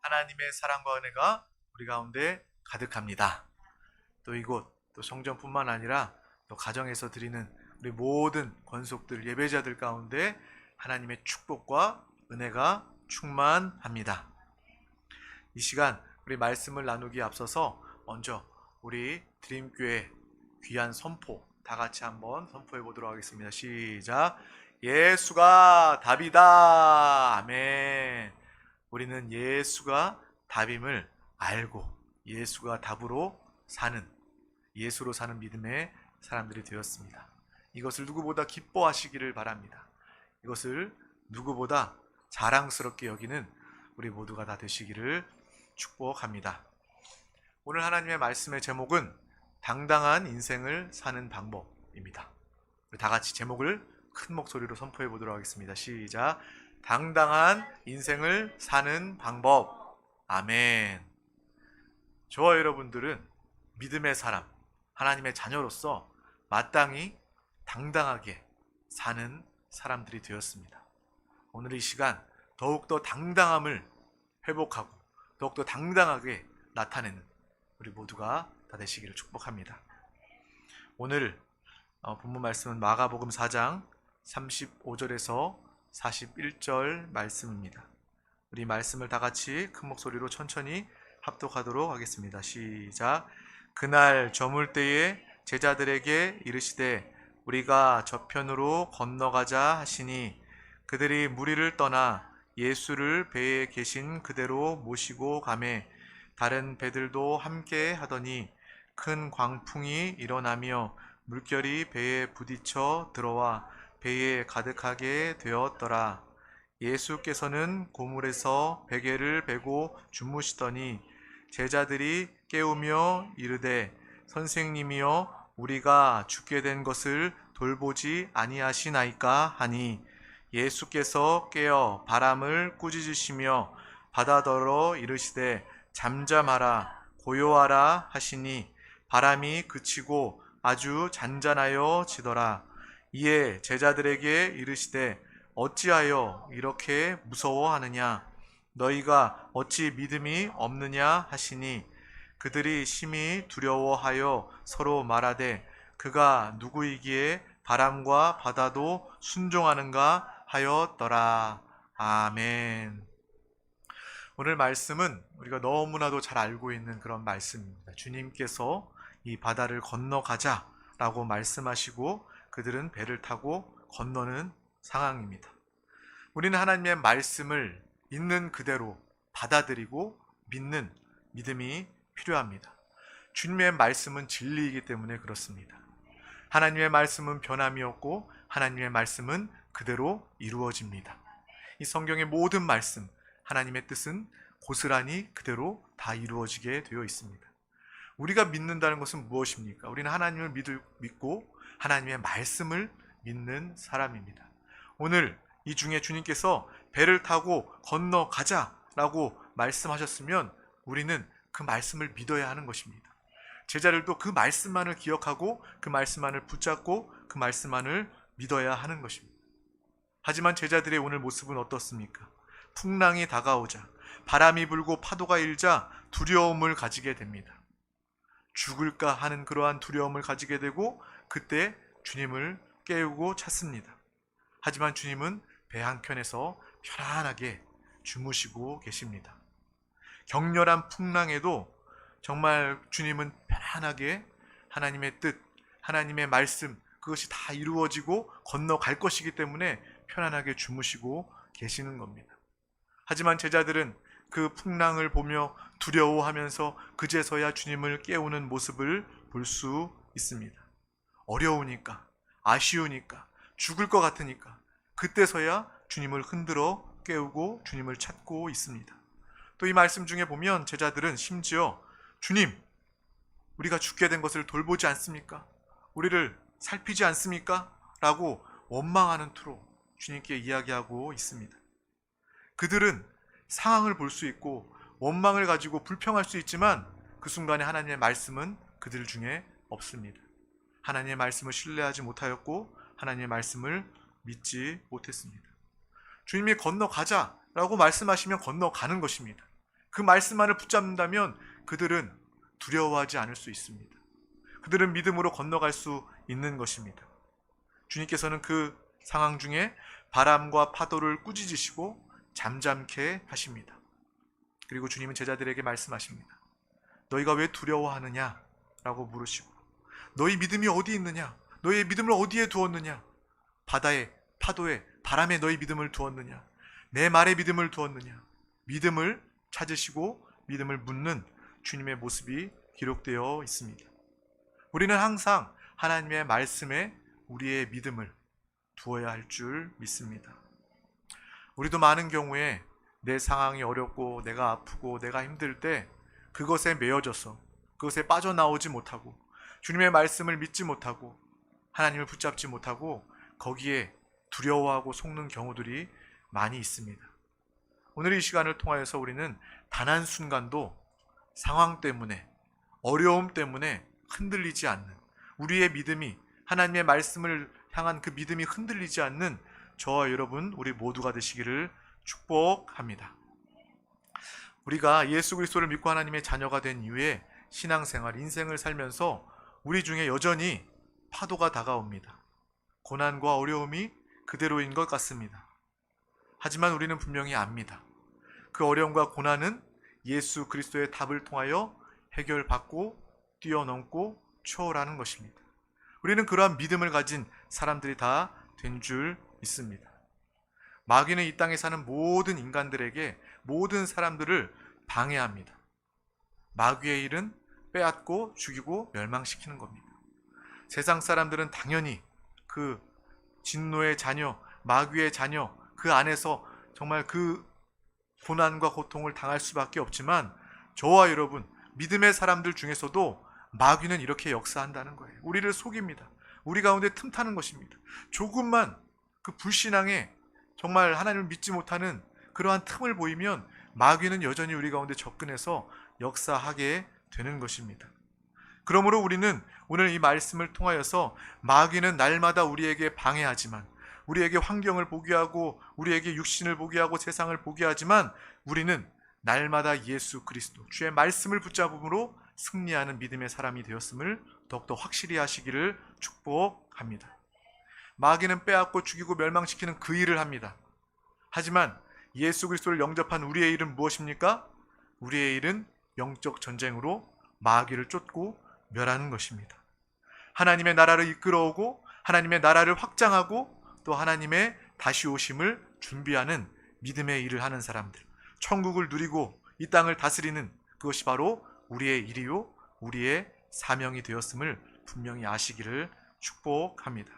하나님의 사랑과 은혜가 우리 가운데 가득합니다. 또 이곳 또 성전뿐만 아니라 또 가정에서 드리는 우리 모든 권속들 예배자들 가운데 하나님의 축복과 은혜가 충만합니다. 이 시간 우리 말씀을 나누기에 앞서서 먼저 우리 드림교회 귀한 선포 다 같이 한번 선포해 보도록 하겠습니다. 시작. 예수가 답이다. 아멘. 우리는 예수가 답임을 알고 예수가 답으로 사는, 예수로 사는 믿음의 사람들이 되었습니다. 이것을 누구보다 기뻐하시기를 바랍니다. 이것을 누구보다 자랑스럽게 여기는 우리 모두가 다 되시기를 축복합니다. 오늘 하나님의 말씀의 제목은 당당한 인생을 사는 방법입니다. 우리 다 같이 제목을 큰 목소리로 선포해 보도록 하겠습니다. 시작. 당당한 인생을 사는 방법. 아멘. 저와 여러분들은 믿음의 사람, 하나님의 자녀로서 마땅히 당당하게 사는 사람들이 되었습니다. 오늘 이 시간 더욱더 당당함을 회복하고 더욱더 당당하게 나타내는 우리 모두가 다 되시기를 축복합니다. 오늘 본문 말씀은 마가복음 4장 35절에서 41절 말씀입니다. 우리 말씀을 다 같이 큰 목소리로 천천히 합독하도록 하겠습니다. 시작. 그날 저물 때에 제자들에게 이르시되 우리가 저편으로 건너가자 하시니 그들이 무리를 떠나 예수를 배에 계신 그대로 모시고 가매 다른 배들도 함께 하더니 큰 광풍이 일어나며 물결이 배에 부딪혀 들어와 배에 가득하게 되었더라. 예수께서는 고물에서 베개를 베고 주무시더니 제자들이 깨우며 이르되 선생님이여 우리가 죽게 된 것을 돌보지 아니하시나이까 하니 예수께서 깨어 바람을 꾸짖으시며 바다더러 이르시되 잠잠하라 고요하라 하시니 바람이 그치고 아주 잔잔하여 지더라. 이에 제자들에게 이르시되 어찌하여 이렇게 무서워하느냐 너희가 어찌 믿음이 없느냐 하시니 그들이 심히 두려워하여 서로 말하되 그가 누구이기에 바람과 바다도 순종하는가 하였더라. 아멘. 오늘 말씀은 우리가 너무나도 잘 알고 있는 그런 말씀입니다. 주님께서 이 바다를 건너가자 라고 말씀하시고 그들은 배를 타고 건너는 상황입니다. 우리는 하나님의 말씀을 있는 그대로 받아들이고 믿는 믿음이 필요합니다. 주님의 말씀은 진리이기 때문에 그렇습니다. 하나님의 말씀은 변함이 없고 하나님의 말씀은 그대로 이루어집니다. 이 성경의 모든 말씀, 하나님의 뜻은 고스란히 그대로 다 이루어지게 되어 있습니다. 우리가 믿는다는 것은 무엇입니까? 우리는 하나님을 믿고 하나님의 말씀을 믿는 사람입니다. 오늘 이 중에 주님께서 배를 타고 건너가자라고 말씀하셨으면 우리는 그 말씀을 믿어야 하는 것입니다. 제자들도 그 말씀만을 기억하고 그 말씀만을 붙잡고 그 말씀만을 믿어야 하는 것입니다. 하지만 제자들의 오늘 모습은 어떻습니까? 풍랑이 다가오자 바람이 불고 파도가 일자 두려움을 가지게 됩니다. 죽을까 하는 그러한 두려움을 가지게 되고 그때 주님을 깨우고 찾습니다. 하지만 주님은 배 한켠에서 편안하게 주무시고 계십니다. 격렬한 풍랑에도 정말 주님은 편안하게 하나님의 뜻, 하나님의 말씀 그것이 다 이루어지고 건너갈 것이기 때문에 편안하게 주무시고 계시는 겁니다. 하지만 제자들은 그 풍랑을 보며 두려워하면서 그제서야 주님을 깨우는 모습을 볼 수 있습니다. 어려우니까, 아쉬우니까, 죽을 것 같으니까 그때서야 주님을 흔들어 깨우고 주님을 찾고 있습니다. 또 이 말씀 중에 보면 제자들은 심지어 주님, 우리가 죽게 된 것을 돌보지 않습니까? 우리를 살피지 않습니까? 라고 원망하는 투로 주님께 이야기하고 있습니다. 그들은 상황을 볼 수 있고 원망을 가지고 불평할 수 있지만 그 순간에 하나님의 말씀은 그들 중에 없습니다. 하나님의 말씀을 신뢰하지 못하였고 하나님의 말씀을 믿지 못했습니다. 주님이 건너가자라고 말씀하시면 건너가는 것입니다. 그 말씀만을 붙잡는다면 그들은 두려워하지 않을 수 있습니다. 그들은 믿음으로 건너갈 수 있는 것입니다. 주님께서는 그 상황 중에 바람과 파도를 꾸짖으시고 잠잠케 하십니다. 그리고 주님은 제자들에게 말씀하십니다. 너희가 왜 두려워하느냐? 라고 물으시고, 너희 믿음이 어디 있느냐? 너희의 믿음을 어디에 두었느냐? 바다에, 파도에, 바람에 너희 믿음을 두었느냐? 내 말에 믿음을 두었느냐? 믿음을 찾으시고 믿음을 묻는 주님의 모습이 기록되어 있습니다. 우리는 항상 하나님의 말씀에 우리의 믿음을 두어야 할 줄 믿습니다. 우리도 많은 경우에 내 상황이 어렵고 내가 아프고 내가 힘들 때 그것에 매여져서 그것에 빠져나오지 못하고 주님의 말씀을 믿지 못하고 하나님을 붙잡지 못하고 거기에 두려워하고 속는 경우들이 많이 있습니다. 오늘 이 시간을 통하여서 우리는 단 한순간도 상황 때문에, 어려움 때문에 흔들리지 않는, 우리의 믿음이, 하나님의 말씀을 향한 그 믿음이 흔들리지 않는 저와 여러분 우리 모두가 되시기를 축복합니다. 우리가 예수 그리스도를 믿고 하나님의 자녀가 된 이후에 신앙생활, 인생을 살면서 우리 중에 여전히 파도가 다가옵니다. 고난과 어려움이 그대로인 것 같습니다. 하지만 우리는 분명히 압니다. 그 어려움과 고난은 예수 그리스도의 답을 통하여 해결받고 뛰어넘고 초월하는 것입니다. 우리는 그러한 믿음을 가진 사람들이 다 된 줄 믿습니다. 마귀는 이 땅에 사는 모든 인간들에게, 모든 사람들을 방해합니다. 마귀의 일은 빼앗고 죽이고 멸망시키는 겁니다. 세상 사람들은 당연히 그 진노의 자녀, 마귀의 자녀, 그 안에서 정말 그 고난과 고통을 당할 수밖에 없지만 저와 여러분, 믿음의 사람들 중에서도 마귀는 이렇게 역사한다는 거예요. 우리를 속입니다. 우리 가운데 틈타는 것입니다. 조금만 그 불신앙에 정말 하나님을 믿지 못하는 그러한 틈을 보이면 마귀는 여전히 우리 가운데 접근해서 역사하게 되는 것입니다. 그러므로 우리는 오늘 이 말씀을 통하여서 마귀는 날마다 우리에게 방해하지만, 우리에게 환경을 보게 하고 우리에게 육신을 보게 하고 세상을 보게 하지만 우리는 날마다 예수 그리스도 주의 말씀을 붙잡음으로 승리하는 믿음의 사람이 되었음을 더욱더 확실히 하시기를 축복합니다. 마귀는 빼앗고 죽이고 멸망시키는 그 일을 합니다. 하지만 예수 그리스도를 영접한 우리의 일은 무엇입니까? 우리의 일은 영적 전쟁으로 마귀를 쫓고 멸하는 것입니다. 하나님의 나라를 이끌어오고 하나님의 나라를 확장하고 또 하나님의 다시 오심을 준비하는 믿음의 일을 하는 사람들, 천국을 누리고 이 땅을 다스리는 그것이 바로 우리의 일이요 우리의 사명이 되었음을 분명히 아시기를 축복합니다.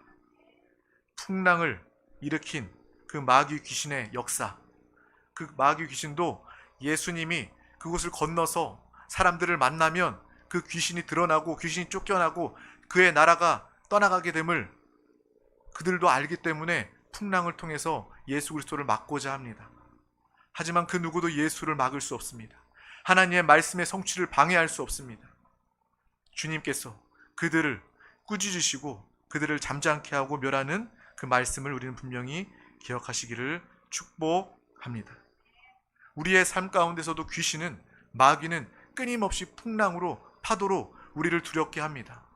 풍랑을 일으킨 그 마귀 귀신의 역사, 그 마귀 귀신도 예수님이 그곳을 건너서 사람들을 만나면 그 귀신이 드러나고 귀신이 쫓겨나고 그의 나라가 떠나가게 됨을 그들도 알기 때문에 풍랑을 통해서 예수 그리스도를 막고자 합니다. 하지만 그 누구도 예수를 막을 수 없습니다. 하나님의 말씀의 성취를 방해할 수 없습니다. 주님께서 그들을 꾸짖으시고 그들을 잠잠케 하고 멸하는 그 말씀을 우리는 분명히 기억하시기를 축복합니다. 우리의 삶 가운데서도 귀신은, 마귀는 끊임없이 풍랑으로, 파도로 우리를 두렵게 합니다.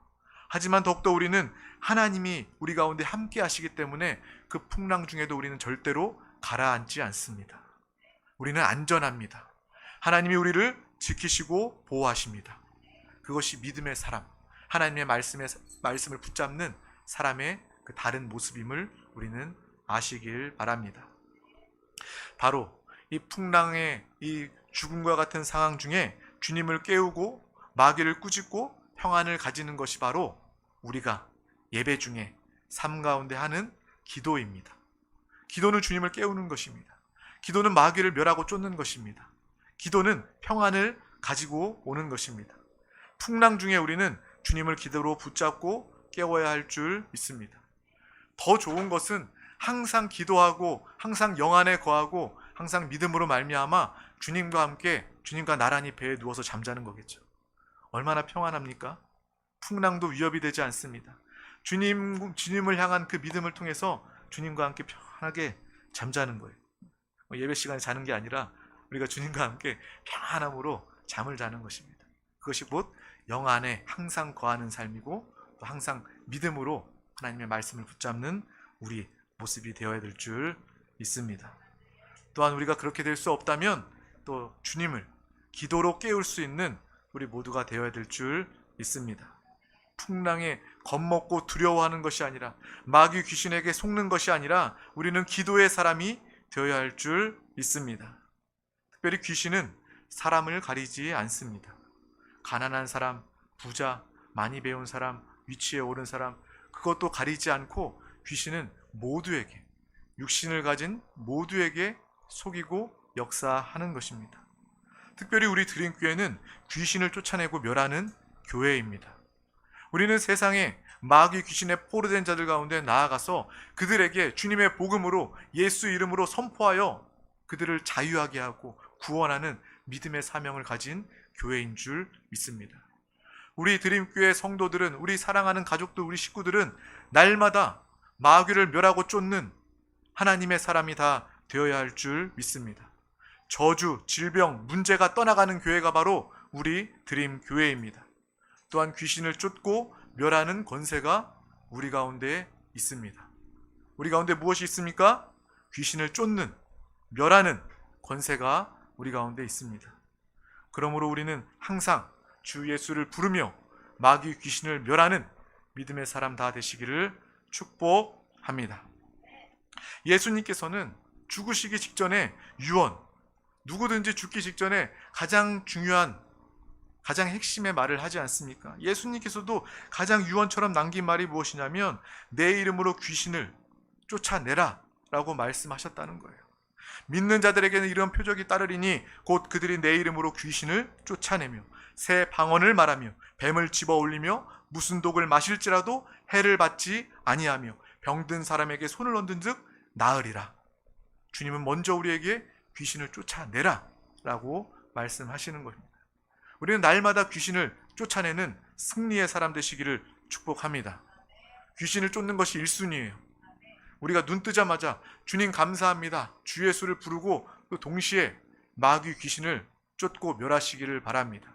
하지만 더욱더 우리는 하나님이 우리 가운데 함께 하시기 때문에 그 풍랑 중에도 우리는 절대로 가라앉지 않습니다. 우리는 안전합니다. 하나님이 우리를 지키시고 보호하십니다. 그것이 믿음의 사람, 하나님의 말씀을 붙잡는 사람의 그 다른 모습임을 우리는 아시길 바랍니다. 바로 이 풍랑의 이 죽음과 같은 상황 중에 주님을 깨우고 마귀를 꾸짖고 평안을 가지는 것이 바로 우리가 예배 중에 삶 가운데 하는 기도입니다. 기도는 주님을 깨우는 것입니다. 기도는 마귀를 멸하고 쫓는 것입니다. 기도는 평안을 가지고 오는 것입니다. 풍랑 중에 우리는 주님을 기도로 붙잡고 깨워야 할 줄 믿습니다. 더 좋은 것은 항상 기도하고 항상 영안에 거하고 항상 믿음으로 말미암아 주님과 함께 주님과 나란히 배에 누워서 잠자는 거겠죠. 얼마나 평안합니까? 풍랑도 위협이 되지 않습니다. 주님을 향한 그 믿음을 통해서 주님과 함께 편하게 잠자는 거예요. 예배 시간에 자는 게 아니라 우리가 주님과 함께 평안함으로 잠을 자는 것입니다. 그것이 곧 영 안에 항상 거하는 삶이고 또 항상 믿음으로 하나님의 말씀을 붙잡는 우리 모습이 되어야 될 줄 믿습니다. 또한 우리가 그렇게 될 수 없다면 또 주님을 기도로 깨울 수 있는 우리 모두가 되어야 될 줄 믿습니다. 풍랑에 겁먹고 두려워하는 것이 아니라 마귀 귀신에게 속는 것이 아니라 우리는 기도의 사람이 되어야 할 줄 믿습니다. 특별히 귀신은 사람을 가리지 않습니다. 가난한 사람, 부자, 많이 배운 사람, 위치에 오른 사람, 그것도 가리지 않고 귀신은 모두에게, 육신을 가진 모두에게 속이고 역사하는 것입니다. 특별히 우리 드림교회는 귀신을 쫓아내고 멸하는 교회입니다. 우리는 세상에 마귀 귀신에 포로된 자들 가운데 나아가서 그들에게 주님의 복음으로 예수 이름으로 선포하여 그들을 자유하게 하고 구원하는 믿음의 사명을 가진 교회인 줄 믿습니다. 우리 드림교회 성도들은, 우리 사랑하는 가족들, 우리 식구들은 날마다 마귀를 멸하고 쫓는 하나님의 사람이 다 되어야 할 줄 믿습니다. 저주, 질병, 문제가 떠나가는 교회가 바로 우리 드림교회입니다. 또한 귀신을 쫓고 멸하는 권세가 우리 가운데 있습니다. 우리 가운데 무엇이 있습니까? 귀신을 쫓는, 멸하는 권세가 우리 가운데 있습니다. 그러므로 우리는 항상 주 예수를 부르며 마귀 귀신을 멸하는 믿음의 사람 다 되시기를 축복합니다. 예수님께서는 죽으시기 직전에 유언, 누구든지 죽기 직전에 가장 중요한, 가장 핵심의 말을 하지 않습니까? 예수님께서도 가장 유언처럼 남긴 말이 무엇이냐면 내 이름으로 귀신을 쫓아내라 라고 말씀하셨다는 거예요. 믿는 자들에게는 이런 표적이 따르리니 곧 그들이 내 이름으로 귀신을 쫓아내며 새 방언을 말하며 뱀을 집어 올리며 무슨 독을 마실지라도 해를 받지 아니하며 병든 사람에게 손을 얹은 즉 나으리라. 주님은 먼저 우리에게 귀신을 쫓아내라 라고 말씀하시는 겁니다. 우리는 날마다 귀신을 쫓아내는 승리의 사람 되시기를 축복합니다. 귀신을 쫓는 것이 1순위예요. 우리가 눈 뜨자마자 주님 감사합니다, 주 예수를 부르고 또 동시에 마귀 귀신을 쫓고 멸하시기를 바랍니다.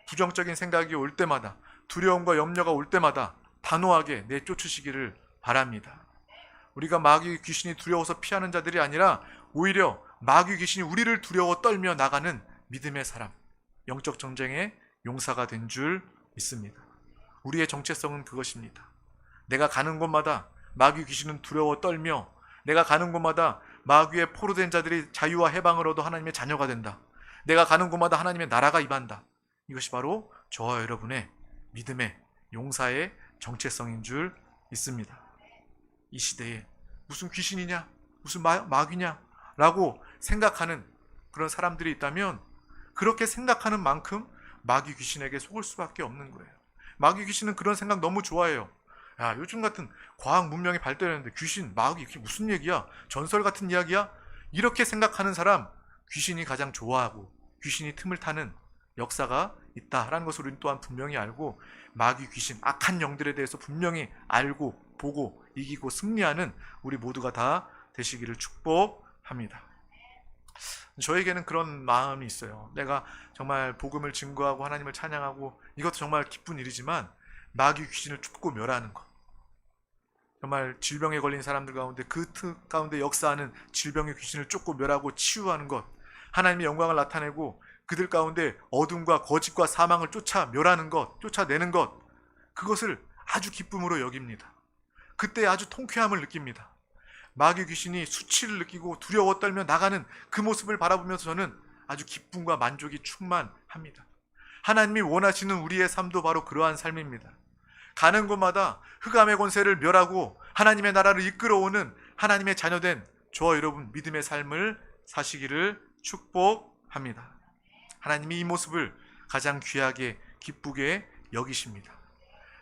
부정적인 생각이 올 때마다, 두려움과 염려가 올 때마다 단호하게 내쫓으시기를 바랍니다. 우리가 마귀 귀신이 두려워서 피하는 자들이 아니라 오히려 마귀 귀신이 우리를 두려워 떨며 나가는 믿음의 사람, 영적 전쟁의 용사가 된 줄 믿습니다. 우리의 정체성은 그것입니다. 내가 가는 곳마다 마귀 귀신은 두려워 떨며, 내가 가는 곳마다 마귀의 포로된 자들이 자유와 해방을 얻어 하나님의 자녀가 된다. 내가 가는 곳마다 하나님의 나라가 임한다. 이것이 바로 저와 여러분의 믿음의 용사의 정체성인 줄 믿습니다. 이 시대에 무슨 귀신이냐, 무슨 마귀냐 라고 생각하는 그런 사람들이 있다면 그렇게 생각하는 만큼 마귀 귀신에게 속을 수밖에 없는 거예요. 마귀 귀신은 그런 생각 너무 좋아해요. 야, 요즘 같은 과학 문명이 발달했는데 귀신, 마귀 이게 무슨 얘기야? 전설 같은 이야기야? 이렇게 생각하는 사람 귀신이 가장 좋아하고 귀신이 틈을 타는 역사가 있다라는 것을 우리는 또한 분명히 알고, 마귀 귀신, 악한 영들에 대해서 분명히 알고 보고 이기고 승리하는 우리 모두가 다 되시기를 축복합니다. 저에게는 그런 마음이 있어요. 내가 정말 복음을 증거하고 하나님을 찬양하고 이것도 정말 기쁜 일이지만 마귀 귀신을 쫓고 멸하는 것, 정말 질병에 걸린 사람들 가운데 그 가운데 역사하는 질병의 귀신을 쫓고 멸하고 치유하는 것, 하나님의 영광을 나타내고 그들 가운데 어둠과 거짓과 사망을 쫓아 멸하는 것, 쫓아내는 것, 그것을 아주 기쁨으로 여깁니다. 그때 아주 통쾌함을 느낍니다. 마귀 귀신이 수치를 느끼고 두려워 떨며 나가는 그 모습을 바라보면서 저는 아주 기쁨과 만족이 충만합니다. 하나님이 원하시는 우리의 삶도 바로 그러한 삶입니다. 가는 곳마다 흑암의 권세를 멸하고 하나님의 나라를 이끌어오는 하나님의 자녀된 저와 여러분 믿음의 삶을 사시기를 축복합니다. 하나님이 이 모습을 가장 귀하게 기쁘게 여기십니다.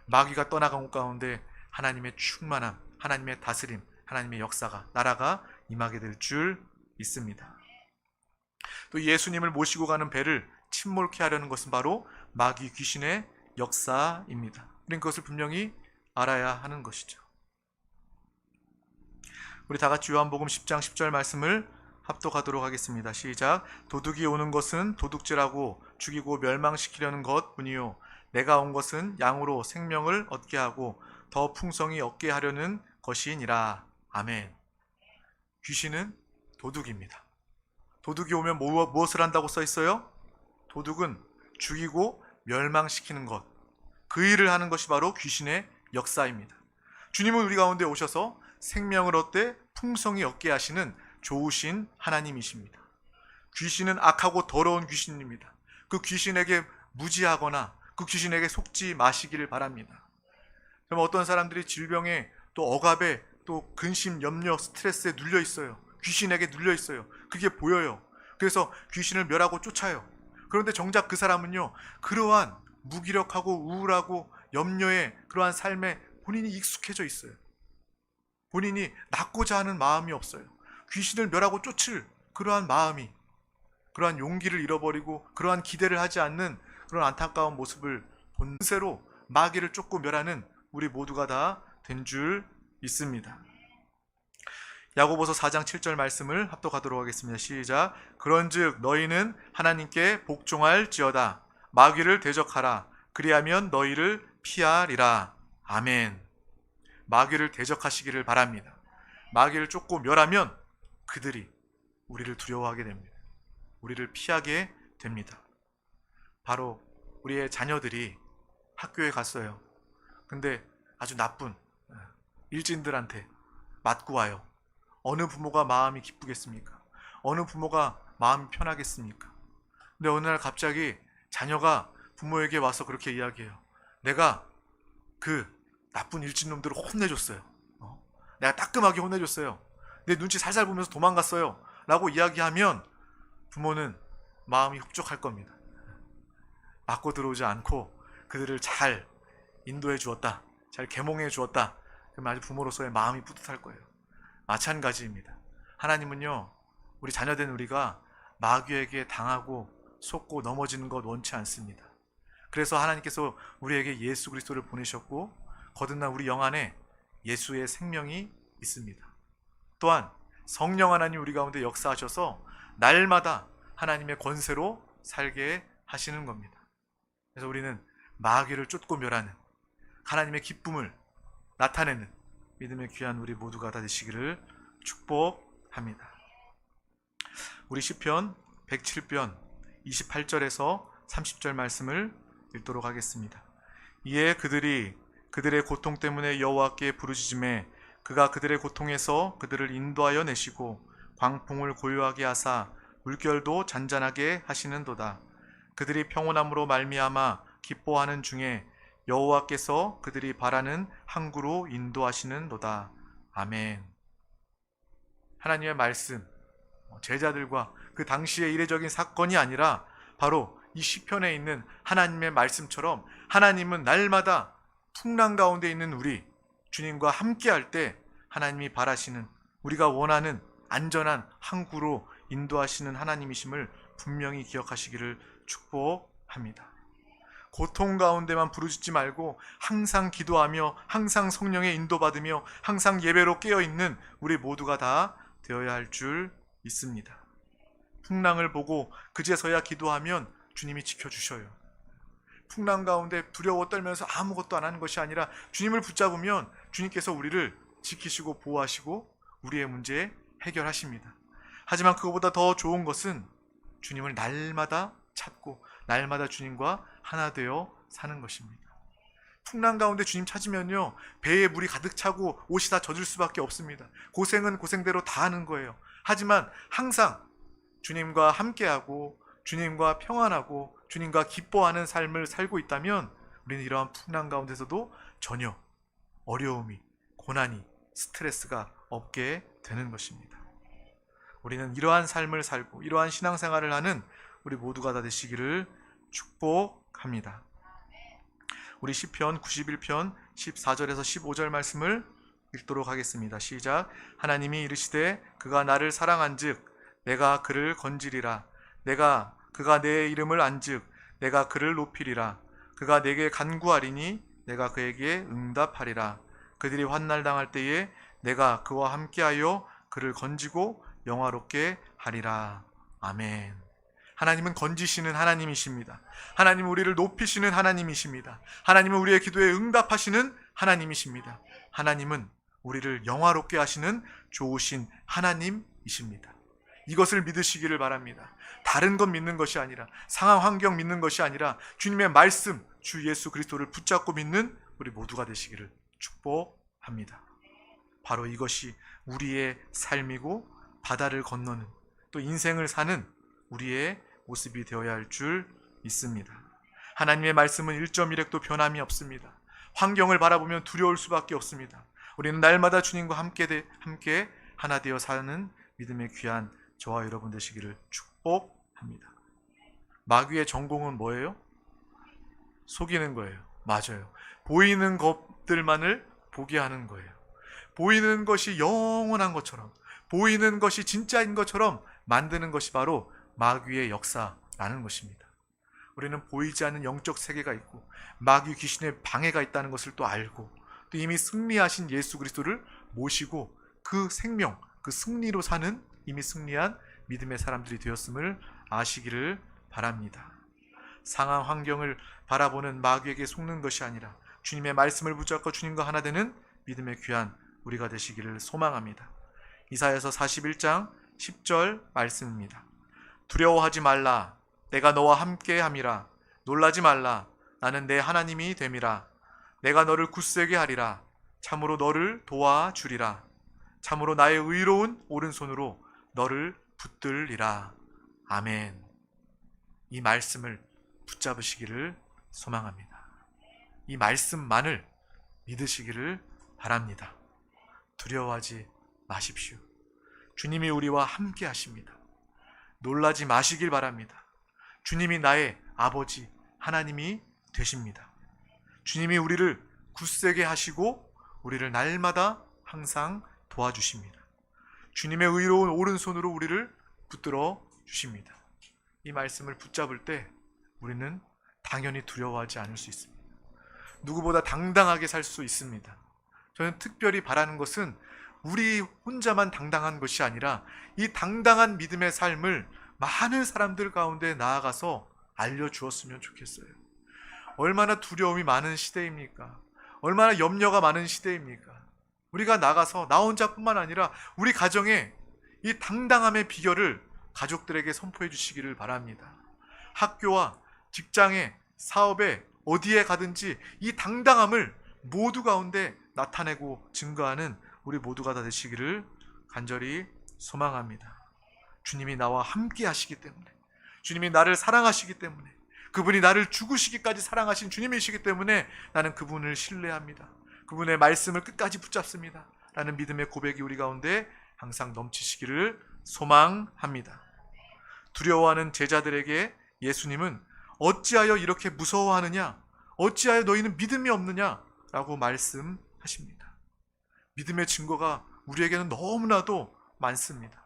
마귀가 떠나간 곳 가운데 하나님의 충만함, 하나님의 다스림, 하나님의 역사가, 나라가 임하게 될 줄 믿습니다. 또 예수님을 모시고 가는 배를 침몰케 하려는 것은 바로 마귀 귀신의 역사입니다. 우리는 그것을 분명히 알아야 하는 것이죠. 우리 다 같이 요한복음 10장 10절 말씀을 합독하도록 하겠습니다. 시작. 도둑이 오는 것은 도둑질하고 죽이고 멸망시키려는 것뿐이요 내가 온 것은 양으로 생명을 얻게 하고 더 풍성히 얻게 하려는 것이니라. 아멘. 귀신은 도둑입니다. 도둑이 오면 무엇을 한다고 써 있어요? 도둑은 죽이고 멸망시키는 것, 그 일을 하는 것이 바로 귀신의 역사입니다. 주님은 우리 가운데 오셔서 생명을 얻되 풍성히 얻게 하시는 좋으신 하나님이십니다. 귀신은 악하고 더러운 귀신입니다. 그 귀신에게 무지하거나 그 귀신에게 속지 마시기를 바랍니다. 그럼 어떤 사람들이 질병에 또 억압에 또 근심, 염려, 스트레스에 눌려 있어요. 귀신에게 눌려 있어요. 그게 보여요. 그래서 귀신을 멸하고 쫓아요. 그런데 정작 그 사람은요, 그러한 무기력하고 우울하고 염려의 그러한 삶에 본인이 익숙해져 있어요. 본인이 낫고자 하는 마음이 없어요. 귀신을 멸하고 쫓을 그러한 마음이, 그러한 용기를 잃어버리고 그러한 기대를 하지 않는 그런 안타까운 모습을 본세로 마귀를 쫓고 멸하는 우리 모두가 다 된 줄 믿습니다. 야고보서 4장 7절 말씀을 합독하도록 하겠습니다. 시작. 그런즉 너희는 하나님께 복종할지어다. 마귀를 대적하라. 그리하면 너희를 피하리라. 아멘. 마귀를 대적하시기를 바랍니다. 마귀를 쫓고 멸하면 그들이 우리를 두려워하게 됩니다. 우리를 피하게 됩니다. 바로 우리의 자녀들이 학교에 갔어요. 근데 아주 나쁜 일진들한테 맞고 와요. 어느 부모가 마음이 기쁘겠습니까? 어느 부모가 마음이 편하겠습니까? 근데 어느 날 갑자기 자녀가 부모에게 와서 그렇게 이야기해요. 내가 그 나쁜 일진놈들을 혼내줬어요. 내가 따끔하게 혼내줬어요. 내 눈치 살살 보면서 도망갔어요. 라고 이야기하면 부모는 마음이 흡족할 겁니다. 맞고 들어오지 않고 그들을 잘 인도해 주었다. 잘 계몽해 주었다. 그러면 아주 부모로서의 마음이 뿌듯할 거예요. 마찬가지입니다. 하나님은요, 우리 자녀된 우리가 마귀에게 당하고 속고 넘어지는 것 원치 않습니다. 그래서 하나님께서 우리에게 예수 그리스도를 보내셨고 거듭난 우리 영 안에 예수의 생명이 있습니다. 또한 성령 하나님 우리 가운데 역사하셔서 날마다 하나님의 권세로 살게 하시는 겁니다. 그래서 우리는 마귀를 쫓고 멸하는 하나님의 기쁨을 나타내는 믿음의 귀한 우리 모두가 다 되시기를 축복합니다. 우리 시편 107편 28절에서 30절 말씀을 읽도록 하겠습니다. 이에 그들이 그들의 고통 때문에 여호와께 부르짖음에 그가 그들의 고통에서 그들을 인도하여 내시고 광풍을 고요하게 하사 물결도 잔잔하게 하시는도다. 그들이 평온함으로 말미암아 기뻐하는 중에 여호와께서 그들이 바라는 항구로 인도하시는도다. 아멘. 하나님의 말씀, 제자들과 그 당시의 이례적인 사건이 아니라 바로 이 시편에 있는 하나님의 말씀처럼 하나님은 날마다 풍랑 가운데 있는 우리 주님과 함께할 때 하나님이 바라시는, 우리가 원하는 안전한 항구로 인도하시는 하나님이심을 분명히 기억하시기를 축복합니다. 고통 가운데만 부르짖지 말고 항상 기도하며 항상 성령의 인도받으며 항상 예배로 깨어있는 우리 모두가 다 되어야 할 줄 믿습니다. 풍랑을 보고 그제서야 기도하면 주님이 지켜주셔요. 풍랑 가운데 두려워 떨면서 아무것도 안 하는 것이 아니라 주님을 붙잡으면 주님께서 우리를 지키시고 보호하시고 우리의 문제 해결하십니다. 하지만 그것보다 더 좋은 것은 주님을 날마다 찾고 날마다 주님과 하나 되어 사는 것입니다. 풍랑 가운데 주님 찾으면요, 배에 물이 가득 차고 옷이 다 젖을 수밖에 없습니다. 고생은 고생대로 다 하는 거예요. 하지만 항상 주님과 함께하고 주님과 평안하고 주님과 기뻐하는 삶을 살고 있다면 우리는 이러한 풍랑 가운데서도 전혀 어려움이, 고난이, 스트레스가 없게 되는 것입니다. 우리는 이러한 삶을 살고 이러한 신앙생활을 하는 우리 모두가 다 되시기를 축복합니다. 우리 시편 91편 14절에서 15절 말씀을 읽도록 하겠습니다. 시작. 하나님이 이르시되 그가 나를 사랑한즉 내가 그를 건지리라. 그가 내 이름을 안즉 내가 그를 높이리라. 그가 내게 간구하리니 내가 그에게 응답하리라. 그들이 환난 당할 때에 내가 그와 함께하여 그를 건지고 영화롭게 하리라. 아멘. 하나님은 건지시는 하나님이십니다. 하나님은 우리를 높이시는 하나님이십니다. 하나님은 우리의 기도에 응답하시는 하나님이십니다. 하나님은 우리를 영화롭게 하시는 좋으신 하나님이십니다. 이것을 믿으시기를 바랍니다. 다른 것 믿는 것이 아니라, 상황 환경 믿는 것이 아니라 주님의 말씀, 주 예수 그리스도를 붙잡고 믿는 우리 모두가 되시기를 축복합니다. 바로 이것이 우리의 삶이고 바다를 건너는, 또 인생을 사는 우리의 모습이 되어야 할 줄 믿습니다. 하나님의 말씀은 1.1핵도 변함이 없습니다. 환경을 바라보면 두려울 수밖에 없습니다. 우리는 날마다 주님과 함께 하나 되어 사는 믿음의 귀한 저와 여러분 되시기를 축복합니다. 마귀의 전공은 뭐예요? 속이는 거예요. 맞아요. 보이는 것들만을 보게 하는 거예요. 보이는 것이 영원한 것처럼, 보이는 것이 진짜인 것처럼 만드는 것이 바로 마귀의 역사라는 것입니다. 우리는 보이지 않는 영적 세계가 있고 마귀 귀신의 방해가 있다는 것을 또 알고, 또 이미 승리하신 예수 그리스도를 모시고 그 생명, 그 승리로 사는 이미 승리한 믿음의 사람들이 되었음을 아시기를 바랍니다. 상황 환경을 바라보는 마귀에게 속는 것이 아니라 주님의 말씀을 붙잡고 주님과 하나 되는 믿음의 귀한 우리가 되시기를 소망합니다. 이사야서 41장 10절 말씀입니다. 두려워하지 말라. 내가 너와 함께 함이라. 놀라지 말라. 나는 내 하나님이 됨이라. 내가 너를 굳세게 하리라. 참으로 너를 도와주리라. 참으로 나의 의로운 오른손으로 너를 붙들리라. 아멘. 이 말씀을 붙잡으시기를 소망합니다. 이 말씀만을 믿으시기를 바랍니다. 두려워하지 마십시오. 주님이 우리와 함께 하십니다. 놀라지 마시길 바랍니다. 주님이 나의 아버지 하나님이 되십니다. 주님이 우리를 굳세게 하시고 우리를 날마다 항상 도와주십니다. 주님의 의로운 오른손으로 우리를 붙들어 주십니다. 이 말씀을 붙잡을 때 우리는 당연히 두려워하지 않을 수 있습니다. 누구보다 당당하게 살 수 있습니다. 저는 특별히 바라는 것은 우리 혼자만 당당한 것이 아니라 이 당당한 믿음의 삶을 많은 사람들 가운데 나아가서 알려주었으면 좋겠어요. 얼마나 두려움이 많은 시대입니까? 얼마나 염려가 많은 시대입니까? 우리가 나가서 나 혼자뿐만 아니라 우리 가정에 이 당당함의 비결을 가족들에게 선포해 주시기를 바랍니다. 학교와 직장에, 사업에, 어디에 가든지 이 당당함을 모두 가운데 나타내고 증거하는 우리 모두가 다 되시기를 간절히 소망합니다. 주님이 나와 함께 하시기 때문에, 주님이 나를 사랑하시기 때문에, 그분이 나를 죽으시기까지 사랑하신 주님이시기 때문에 나는 그분을 신뢰합니다. 그분의 말씀을 끝까지 붙잡습니다. 라는 믿음의 고백이 우리 가운데 항상 넘치시기를 소망합니다. 두려워하는 제자들에게 예수님은 어찌하여 이렇게 무서워하느냐? 어찌하여 너희는 믿음이 없느냐? 라고 말씀하십니다. 믿음의 증거가 우리에게는 너무나도 많습니다.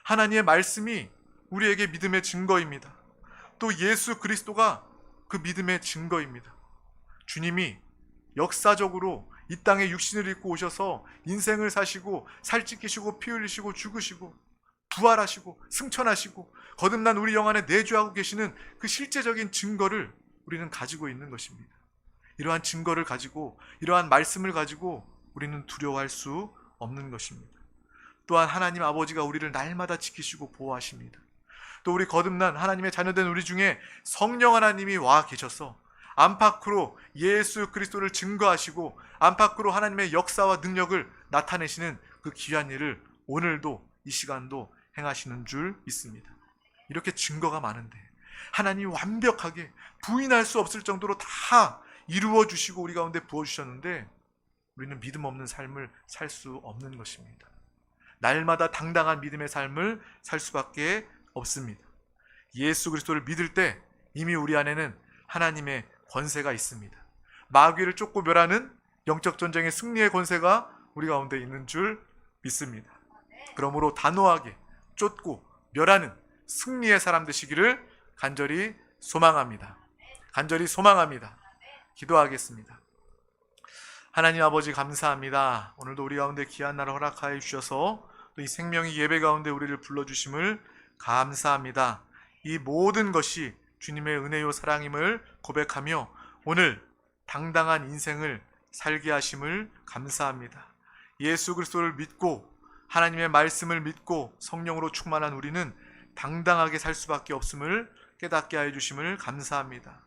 하나님의 말씀이 우리에게 믿음의 증거입니다. 또 예수 그리스도가 그 믿음의 증거입니다. 주님이 역사적으로 이 땅에 육신을 입고 오셔서 인생을 사시고 살찌키시고 피 흘리시고 죽으시고 부활하시고 승천하시고 거듭난 우리 영 안에 내주하고 계시는 그 실제적인 증거를 우리는 가지고 있는 것입니다. 이러한 증거를 가지고, 이러한 말씀을 가지고 우리는 두려워할 수 없는 것입니다. 또한 하나님 아버지가 우리를 날마다 지키시고 보호하십니다. 또 우리 거듭난 하나님의 자녀된 우리 중에 성령 하나님이 와 계셔서 안팎으로 예수 그리스도를 증거하시고 안팎으로 하나님의 역사와 능력을 나타내시는 그 귀한 일을 오늘도 이 시간도 행하시는 줄 믿습니다. 이렇게 증거가 많은데 하나님이 완벽하게 부인할 수 없을 정도로 다 이루어 주시고 우리 가운데 부어주셨는데 우리는 믿음 없는 삶을 살 수 없는 것입니다. 날마다 당당한 믿음의 삶을 살 수밖에 없습니다. 예수 그리스도를 믿을 때 이미 우리 안에는 하나님의 권세가 있습니다. 마귀를 쫓고 멸하는 영적 전쟁의 승리의 권세가 우리 가운데 있는 줄 믿습니다. 그러므로 단호하게 쫓고 멸하는 승리의 사람 되시기를 간절히 소망합니다. 간절히 소망합니다. 기도하겠습니다. 하나님 아버지 감사합니다. 오늘도 우리 가운데 귀한 날을 허락하여 주셔서 또 이 생명의 예배 가운데 우리를 불러주심을 감사합니다. 이 모든 것이 주님의 은혜요 사랑임을 고백하며 오늘 당당한 인생을 살게 하심을 감사합니다. 예수 그리스도를 믿고 하나님의 말씀을 믿고 성령으로 충만한 우리는 당당하게 살 수밖에 없음을 깨닫게 하여 주심을 감사합니다.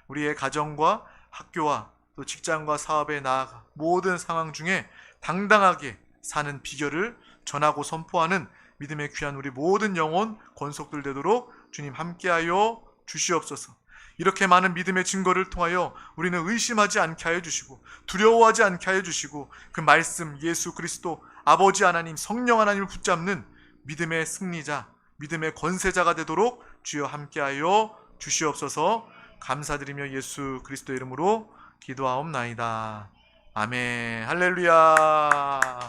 우리의 가정과 학교와 또 직장과 사업에 나아가 모든 상황 중에 당당하게 사는 비결을 전하고 선포하는 믿음의 귀한 우리 모든 영혼 권속들 되도록 주님 함께하여 주시옵소서. 이렇게 많은 믿음의 증거를 통하여 우리는 의심하지 않게 하여 주시고 두려워하지 않게 하여 주시고 그 말씀 예수 그리스도 아버지 하나님 성령 하나님을 붙잡는 믿음의 승리자 믿음의 권세자가 되도록 주여 함께하여 주시옵소서. 감사드리며 예수 그리스도 이름으로 기도하옵나이다. 아멘. 할렐루야.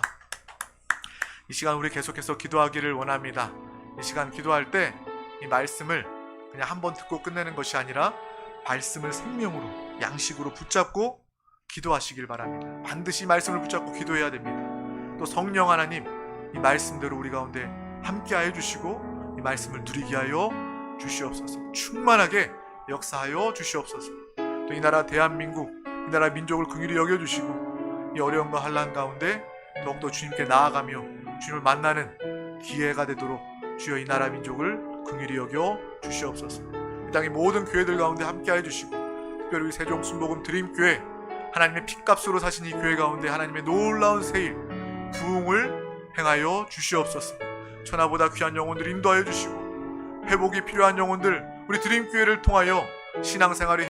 이 시간 우리 계속해서 기도하기를 원합니다. 이 시간 기도할 때 이 말씀을 그냥 한번 듣고 끝내는 것이 아니라 말씀을 생명으로 양식으로 붙잡고 기도하시길 바랍니다. 반드시 이 말씀을 붙잡고 기도해야 됩니다. 또 성령 하나님 이 말씀대로 우리 가운데 함께하여 주시고 이 말씀을 누리게 하여 주시옵소서. 충만하게 역사하여 주시옵소서. 또 이 나라 대한민국 이 나라 민족을 긍휼히 여겨주시고 이 어려움과 환난 가운데 더욱더 주님께 나아가며 주님을 만나는 기회가 되도록 주여 이 나라 민족을 긍휼히 여겨 주시옵소서. 이 땅의 모든 교회들 가운데 함께해 주시고 특별히 세종 순복음 드림교회 하나님의 핏값으로 사신 이 교회 가운데 하나님의 놀라운 세일 부흥을 행하여 주시옵소서. 천하보다 귀한 영혼들 인도하여 주시고 회복이 필요한 영혼들 우리 드림교회를 통하여 신앙생활의